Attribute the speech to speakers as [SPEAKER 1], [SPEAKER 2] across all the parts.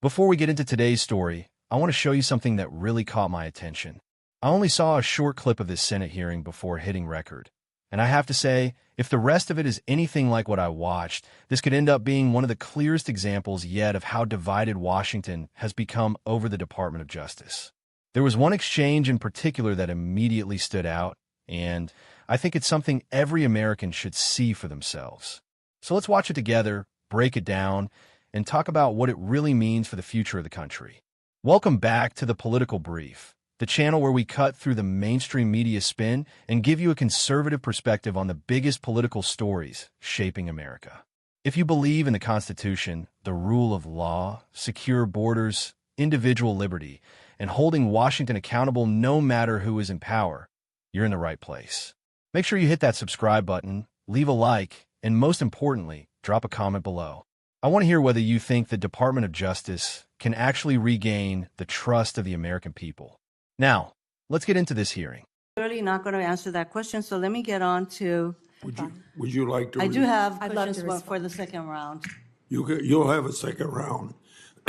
[SPEAKER 1] Before we get into today's story, I want to show you something that really caught my attention. I only saw a short clip of this Senate hearing before hitting record. And I have to say, if the rest of it is anything like what I watched, this could end up being one of the clearest examples yet of how divided Washington has become over the Department of Justice. There was one exchange in particular that immediately stood out, and I think it's something every American should see for themselves. So let's watch it together, break it down, and talk about what it really means for the future of the country. Welcome back to the Political Brief, the channel where we cut through the mainstream media spin and give you a conservative perspective on the biggest political stories shaping America. If you believe in the Constitution, the rule of law, secure borders, individual liberty, and holding Washington accountable no matter who is in power, you're in the right place. Make sure you hit that subscribe button, leave a like, and most importantly, drop a comment below. I want to hear whether you think the Department of Justice can actually regain the trust of the American people. Now, let's get into this hearing.
[SPEAKER 2] Really not going to answer that question, so let me get on to.
[SPEAKER 3] Would you like to?
[SPEAKER 2] I do have
[SPEAKER 4] I'd love to
[SPEAKER 2] questions
[SPEAKER 4] respond.
[SPEAKER 2] for the second round.
[SPEAKER 3] You'll have a second round.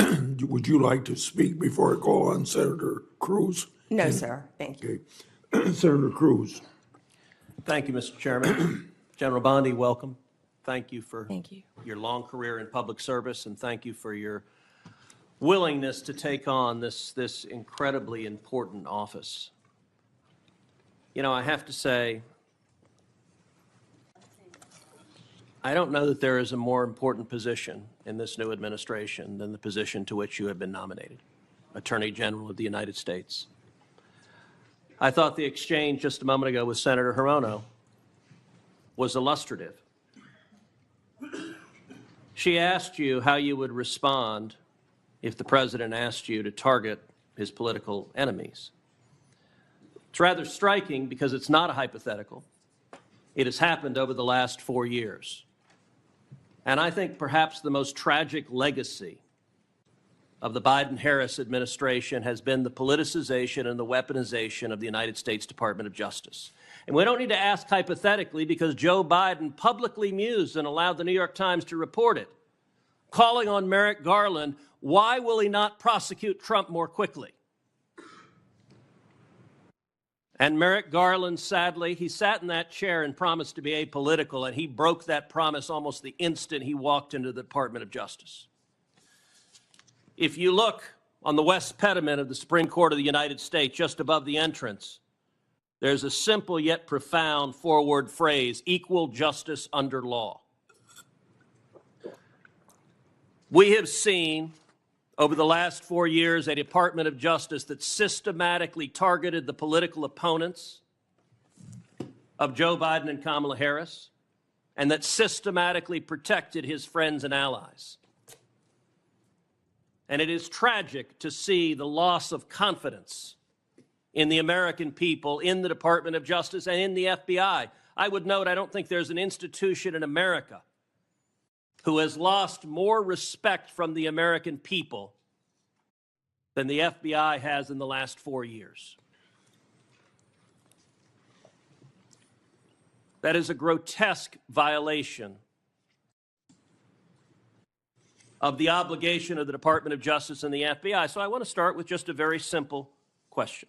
[SPEAKER 3] Would you like to speak before I call on Senator Cruz?
[SPEAKER 4] No, sir. Thank you.
[SPEAKER 3] Okay. Senator Cruz.
[SPEAKER 5] Thank you, Mr. Chairman. General Bondi, welcome. Thank you for
[SPEAKER 4] Thank you.
[SPEAKER 5] your long career in public service, and thank you for your willingness to take on this incredibly important office. You know, I have to say, I don't know that there is a more important position in this new administration than the position to which you have been nominated, Attorney General of the United States. I thought the exchange just a moment ago with Senator Hirono was illustrative. She asked you how you would respond if the president asked you to target his political enemies. It's rather striking because it's not a hypothetical. It has happened over the last 4 years. And I think perhaps the most tragic legacy of the Biden-Harris administration has been the politicization and the weaponization of the United States Department of Justice. And we don't need to ask hypothetically because Joe Biden publicly mused and allowed the New York Times to report it, calling on Merrick Garland, why will he not prosecute Trump more quickly? And Merrick Garland, sadly, he sat in that chair and promised to be apolitical, and he broke that promise almost the instant he walked into the Department of Justice. If you look on the west pediment of the Supreme Court of the United States, just above the entrance, there's a simple yet profound four-word phrase, equal justice under law. We have seen over the last 4 years a Department of Justice that systematically targeted the political opponents of Joe Biden and Kamala Harris, and that systematically protected his friends and allies. And it is tragic to see the loss of confidence in the American people, in the Department of Justice, and in the FBI. I would note, I don't think there's an institution in America who has lost more respect from the American people than the FBI has in the last 4 years. That is a grotesque violation of the obligation of the Department of Justice and the FBI. So I want to start with just a very simple question.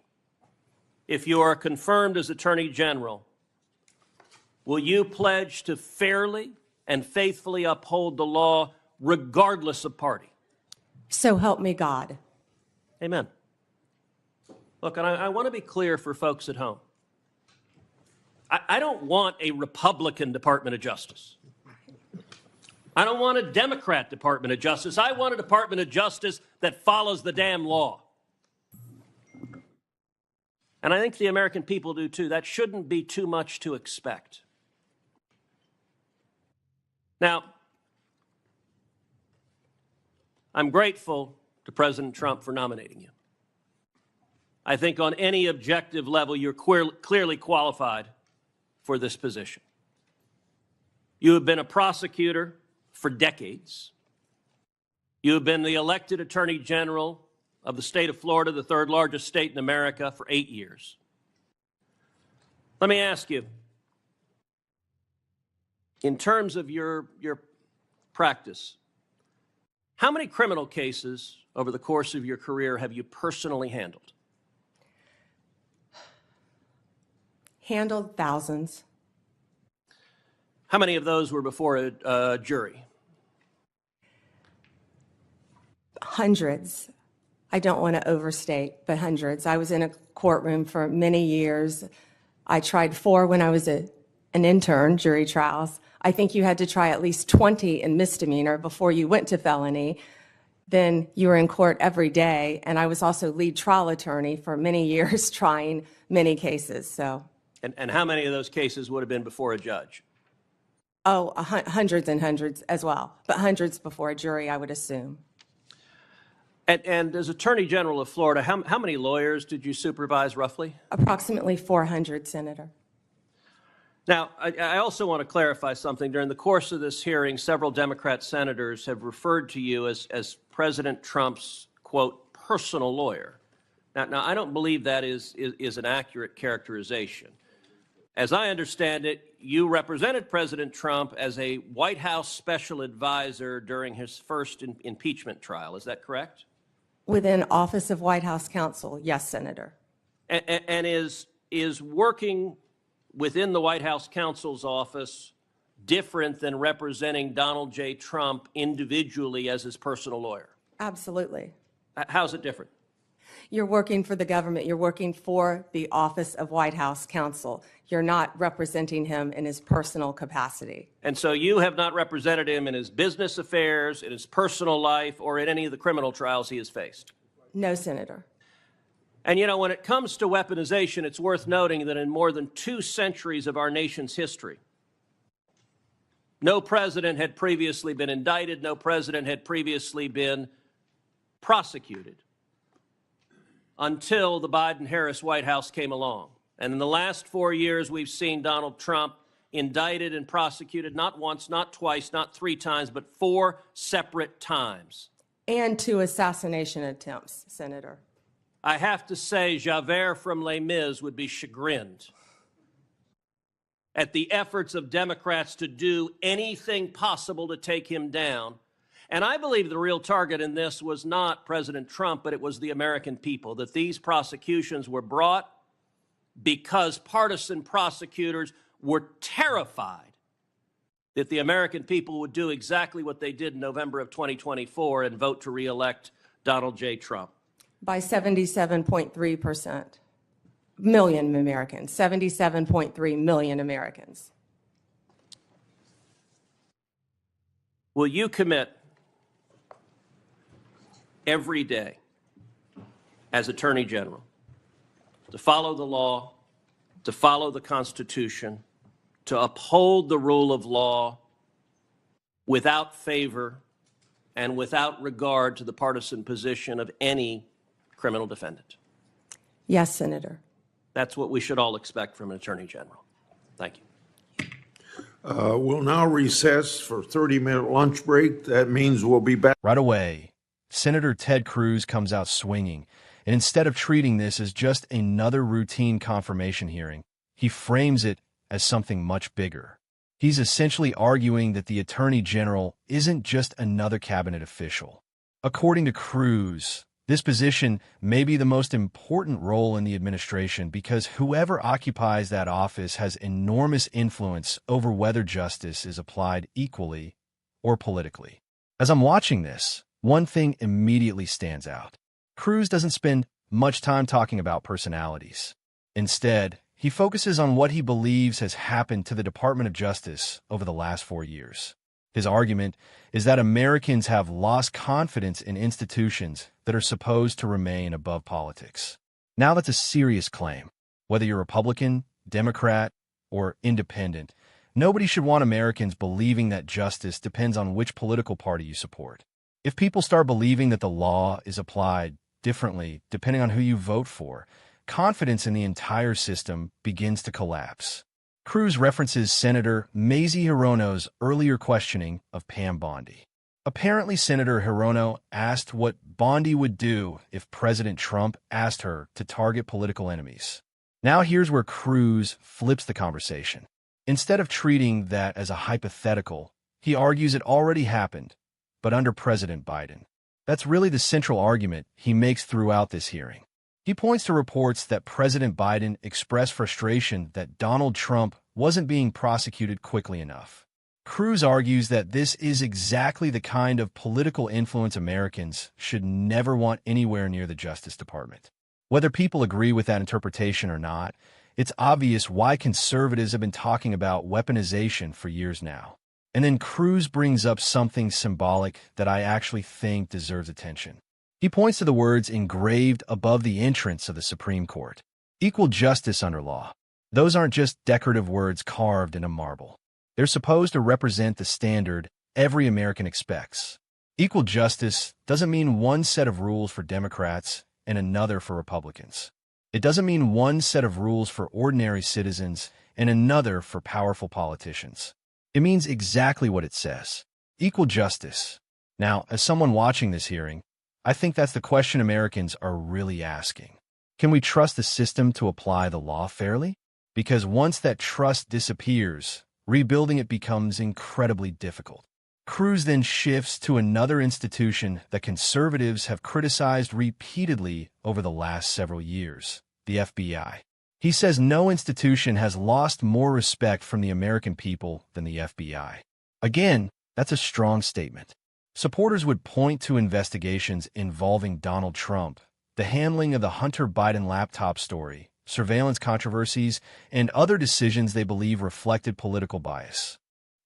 [SPEAKER 5] If you are confirmed as Attorney General, will you pledge to fairly and faithfully uphold the law regardless of party?
[SPEAKER 4] So help me God.
[SPEAKER 5] Amen. Look, and I want to be clear for folks at home. I don't want a Republican Department of Justice. I don't want a Democrat Department of Justice. I want a Department of Justice that follows the damn law. And I think the American people do too. That shouldn't be too much to expect. Now, I'm grateful to President Trump for nominating you. I think on any objective level, you're clearly qualified for this position. You have been a prosecutor for decades. You have been the elected Attorney General of the state of Florida, the third largest state in America, for 8 years. Let me ask you, in terms of your practice, how many criminal cases over the course of your career have you personally handled?
[SPEAKER 4] Handled thousands.
[SPEAKER 5] How many of those were before a jury?
[SPEAKER 4] Hundreds. I don't want to overstate, but hundreds. I was in a courtroom for many years. I tried 4 when I was an intern, jury trials. I think you had to try at least 20 in misdemeanor before you went to felony. Then you were in court every day, and I was also lead trial attorney for many years trying many cases. So.
[SPEAKER 5] And how many of those cases would have been before a judge?
[SPEAKER 4] Oh, hundreds and hundreds as well, but hundreds before a jury, I would assume.
[SPEAKER 5] And as Attorney General of Florida, how many lawyers did you supervise roughly?
[SPEAKER 4] Approximately 400, Senator.
[SPEAKER 5] Now, I also want to clarify something. During the course of this hearing, several Democrat senators have referred to you as President Trump's, quote, personal lawyer. Now I don't believe that is an accurate characterization. As I understand it, you represented President Trump as a White House special advisor during his first impeachment trial. Is that correct?
[SPEAKER 4] Within Office of White House Counsel, yes, Senator.
[SPEAKER 5] And is working within the White House counsel's office different than representing Donald J. Trump individually as his personal lawyer?
[SPEAKER 4] Absolutely.
[SPEAKER 5] How's it different?
[SPEAKER 4] You're working for the government. You're working for the Office of White House Counsel. You're not representing him in his personal capacity.
[SPEAKER 5] And so you have not represented him in his business affairs, in his personal life, or in any of the criminal trials he has faced?
[SPEAKER 4] No, Senator.
[SPEAKER 5] And you know, when it comes to weaponization, it's worth noting that in more than 2 centuries of our nation's history, no president had previously been indicted, no president had previously been prosecuted until the Biden-Harris White House came along. And in the last 4 years, we've seen Donald Trump indicted and prosecuted not once, not twice, not 3 times, but 4 separate times.
[SPEAKER 4] And 2 assassination attempts, Senator.
[SPEAKER 5] I have to say, Javert from Les Mis would be chagrined at the efforts of Democrats to do anything possible to take him down. And I believe the real target in this was not President Trump, but it was the American people, that these prosecutions were brought because partisan prosecutors were terrified that the American people would do exactly what they did in November of 2024 and vote to reelect Donald J. Trump.
[SPEAKER 4] By 77.3%. Million Americans, 77.3 million Americans.
[SPEAKER 5] Will you commit every day as Attorney General to follow the law, to follow the Constitution, to uphold the rule of law without favor and without regard to the partisan position of any criminal defendant?
[SPEAKER 4] Yes, Senator.
[SPEAKER 5] That's what we should all expect from an Attorney General. Thank you.
[SPEAKER 3] We'll now recess for 30-minute lunch break. That means we'll be back.
[SPEAKER 1] Right away, Senator Ted Cruz comes out swinging, and instead of treating this as just another routine confirmation hearing, he frames it as something much bigger. He's essentially arguing that the Attorney General isn't just another cabinet official. According to Cruz, this position may be the most important role in the administration because whoever occupies that office has enormous influence over whether justice is applied equally or politically. As I'm watching this, one thing immediately stands out. Cruz doesn't spend much time talking about personalities. Instead, he focuses on what he believes has happened to the Department of Justice over the last 4 years. His argument is that Americans have lost confidence in institutions that are supposed to remain above politics. Now that's a serious claim. Whether you're Republican, Democrat, or independent, nobody should want Americans believing that justice depends on which political party you support. If people start believing that the law is applied differently depending on who you vote for, confidence in the entire system begins to collapse. Cruz references Senator Mazie Hirono's earlier questioning of Pam Bondi. Apparently, Senator Hirono asked what Bondi would do if President Trump asked her to target political enemies. Now here's where Cruz flips the conversation. Instead of treating that as a hypothetical, he argues it already happened, but under President Biden. That's really the central argument he makes throughout this hearing. He points to reports that President Biden expressed frustration that Donald Trump wasn't being prosecuted quickly enough. Cruz argues that this is exactly the kind of political influence Americans should never want anywhere near the Justice Department. Whether people agree with that interpretation or not, it's obvious why conservatives have been talking about weaponization for years now. And then Cruz brings up something symbolic that I actually think deserves attention. He points to the words engraved above the entrance of the Supreme Court. Equal justice under law. Those aren't just decorative words carved into marble. They're supposed to represent the standard every American expects. Equal justice doesn't mean one set of rules for Democrats and another for Republicans. It doesn't mean one set of rules for ordinary citizens and another for powerful politicians. It means exactly what it says. Equal justice. Now, as someone watching this hearing, I think that's the question Americans are really asking. Can we trust the system to apply the law fairly? Because once that trust disappears, rebuilding it becomes incredibly difficult. Cruz then shifts to another institution that conservatives have criticized repeatedly over the last several years, the FBI. He says no institution has lost more respect from the American people than the FBI. Again, that's a strong statement. Supporters would point to investigations involving Donald Trump, the handling of the Hunter Biden laptop story, surveillance controversies, and other decisions they believe reflected political bias.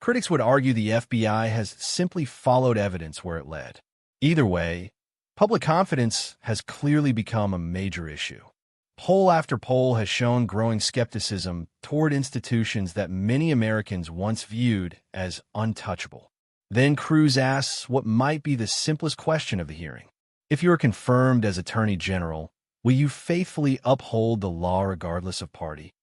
[SPEAKER 1] Critics would argue the FBI has simply followed evidence where it led. Either way, public confidence has clearly become a major issue. Poll after poll has shown growing skepticism toward institutions that many Americans once viewed as untouchable. Then Cruz asks what might be the simplest question of the hearing. If you are confirmed as Attorney General, will you faithfully uphold the law regardless of party?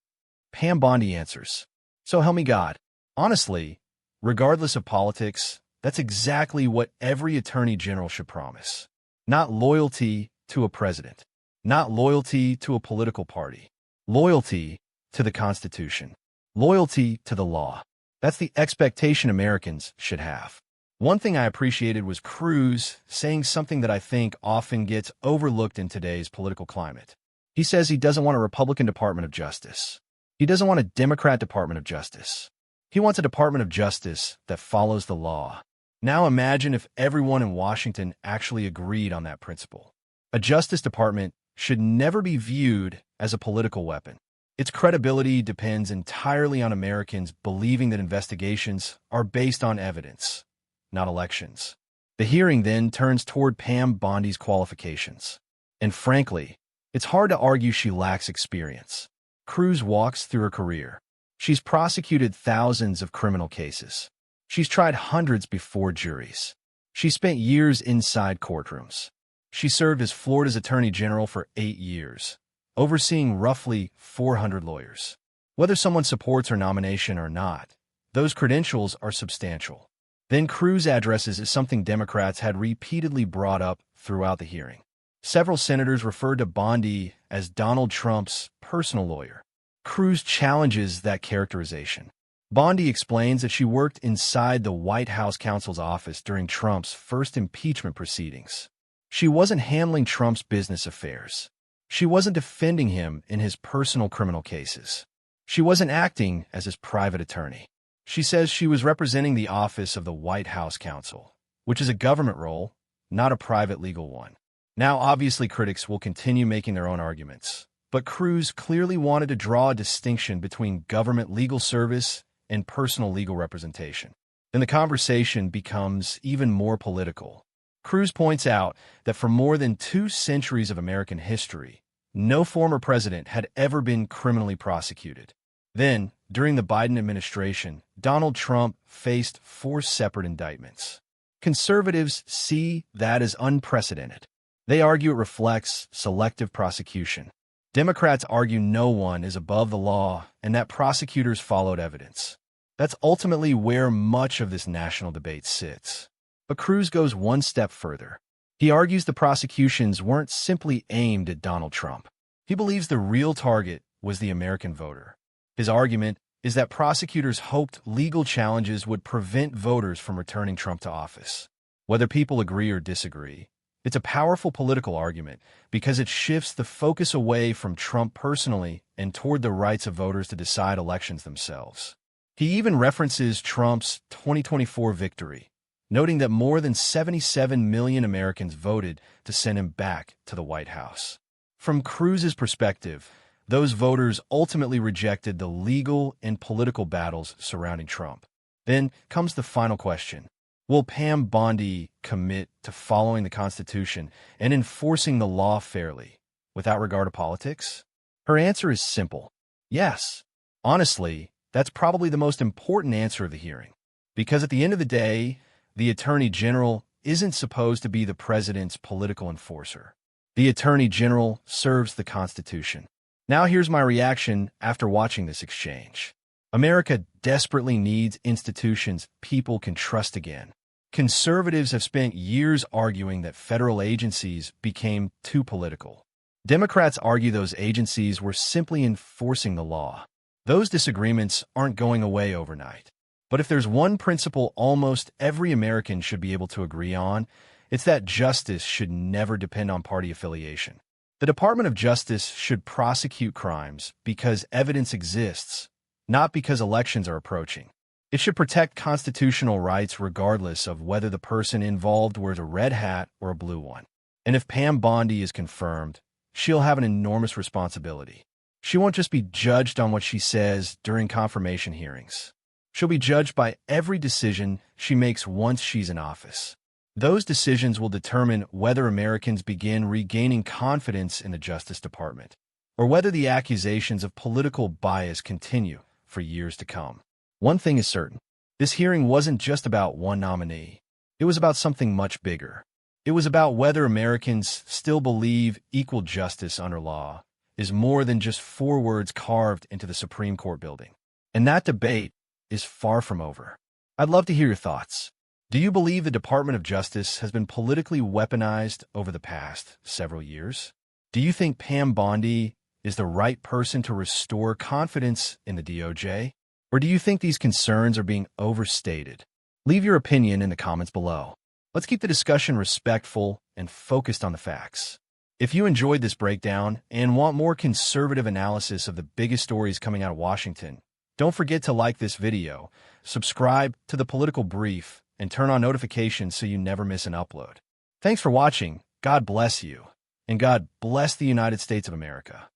[SPEAKER 1] Pam Bondi answers, "So help me God." Honestly, regardless of politics, that's exactly what every Attorney General should promise. Not loyalty to a president. Not loyalty to a political party. Loyalty to the Constitution. Loyalty to the law. That's the expectation Americans should have. One thing I appreciated was Cruz saying something that I think often gets overlooked in today's political climate. He says he doesn't want a Republican Department of Justice. He doesn't want a Democrat Department of Justice. He wants a Department of Justice that follows the law. Now imagine if everyone in Washington actually agreed on that principle. A Justice Department should never be viewed as a political weapon. Its credibility depends entirely on Americans believing that investigations are based on evidence, not elections. The hearing then turns toward Pam Bondi's qualifications. And frankly, it's hard to argue she lacks experience. Cruz walks through her career. She's prosecuted thousands of criminal cases. She's tried hundreds before juries. She spent years inside courtrooms. She served as Florida's Attorney General for 8 years, overseeing roughly 400 lawyers. Whether someone supports her nomination or not, those credentials are substantial. Then Cruz addresses something Democrats had repeatedly brought up throughout the hearing. Several senators referred to Bondi as Donald Trump's personal lawyer. Cruz challenges that characterization. Bondi explains that she worked inside the White House counsel's office during Trump's first impeachment proceedings. She wasn't handling Trump's business affairs. She wasn't defending him in his personal criminal cases. She wasn't acting as his private attorney. She says she was representing the office of the White House counsel, which is a government role, not a private legal one. Now, obviously, critics will continue making their own arguments, but Cruz clearly wanted to draw a distinction between government legal service and personal legal representation. Then the conversation becomes even more political. Cruz points out that for more than 2 centuries of American history, no former president had ever been criminally prosecuted. Then, during the Biden administration, Donald Trump faced 4 separate indictments. Conservatives see that as unprecedented. They argue it reflects selective prosecution. Democrats argue no one is above the law and that prosecutors followed evidence. That's ultimately where much of this national debate sits. But Cruz goes one step further. He argues the prosecutions weren't simply aimed at Donald Trump. He believes the real target was the American voter. His argument is that prosecutors hoped legal challenges would prevent voters from returning Trump to office. Whether people agree or disagree, It's a powerful political argument because it shifts the focus away from Trump personally and toward the rights of voters to decide elections themselves. He even references Trump's 2024 victory, noting that more than 77 million Americans voted to send him back to the White House. From Cruz's perspective, those voters ultimately rejected the legal and political battles surrounding Trump. Then comes the final question. Will Pam Bondi commit to following the Constitution and enforcing the law fairly, without regard to politics? Her answer is simple. Yes. Honestly, that's probably the most important answer of the hearing. Because at the end of the day, the Attorney General isn't supposed to be the president's political enforcer. The Attorney General serves the Constitution. Now here's my reaction after watching this exchange. America desperately needs institutions people can trust again. Conservatives have spent years arguing that federal agencies became too political. Democrats argue those agencies were simply enforcing the law. Those disagreements aren't going away overnight. But if there's one principle almost every American should be able to agree on, it's that justice should never depend on party affiliation. The Department of Justice should prosecute crimes because evidence exists, not because elections are approaching. It should protect constitutional rights regardless of whether the person involved wears a red hat or a blue one. And if Pam Bondi is confirmed, she'll have an enormous responsibility. She won't just be judged on what she says during confirmation hearings. She'll be judged by every decision she makes once she's in office. Those decisions will determine whether Americans begin regaining confidence in the Justice Department, or whether the accusations of political bias continue for years to come. One thing is certain. This hearing wasn't just about one nominee. It was about something much bigger. It was about whether Americans still believe equal justice under law is more than just 4 words carved into the Supreme Court building. And that debate is far from over. I'd love to hear your thoughts. Do you believe the Department of Justice has been politically weaponized over the past several years? Do you think Pam Bondi is the right person to restore confidence in the DOJ? Or do you think these concerns are being overstated? Leave your opinion in the comments below. Let's keep the discussion respectful and focused on the facts. If you enjoyed this breakdown and want more conservative analysis of the biggest stories coming out of Washington, don't forget to like this video, subscribe to The Political Brief, and turn on notifications so you never miss an upload. Thanks for watching. God bless you, and God bless the United States of America.